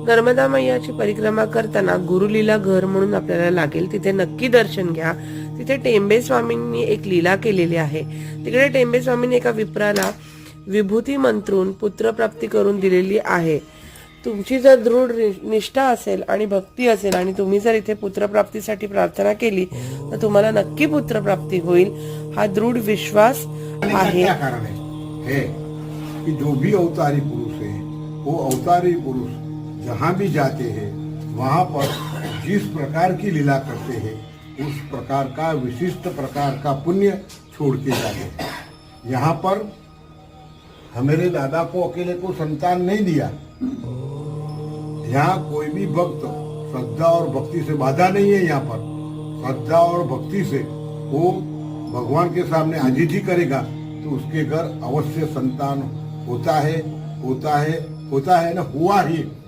नर्मदा मैयाची परिक्रमा करताना गुरुलीला घर म्हणून आपल्याला लागेल, तिथे नक्की दर्शन घ्या. तिथे टेंबे स्वामींनी एक लीला केलेली आहे. तिकडे टेंबे स्वामींनी एका विप्राला विभूती मंत्रून पुत्रप्राप्ती करून दिलेली आहे. तुमची जर दृढ निष्ठा असेल आणि भक्ती असेल आणि तुम्ही जर इथे पुत्रप्राप्तीसाठी प्रार्थना केली तर तुम्हाला नक्की पुत्रप्राप्ती होईल, हा दृढ विश्वास आहे. क्या कारण है कि जो भी अवतारी पुरुष है वो अवतारी पुरुष जहाँ भी जाते हैं वहाँ पर जिस प्रकार की लीला करते हैं उस प्रकार का विशिष्ट प्रकार का पुण्य छोड़ के जाते हैं. यहाँ पर हमारे दादा को अकेले को संतान नहीं दिया. यहाँ कोई भी भक्त श्रद्धा और भक्ति से बाधा नहीं है. यहाँ पर श्रद्धा और भक्ति से वो भगवान के सामने आजीजी करेगा तो उसके घर अवश्य संतान होता है ना, हुआ ही.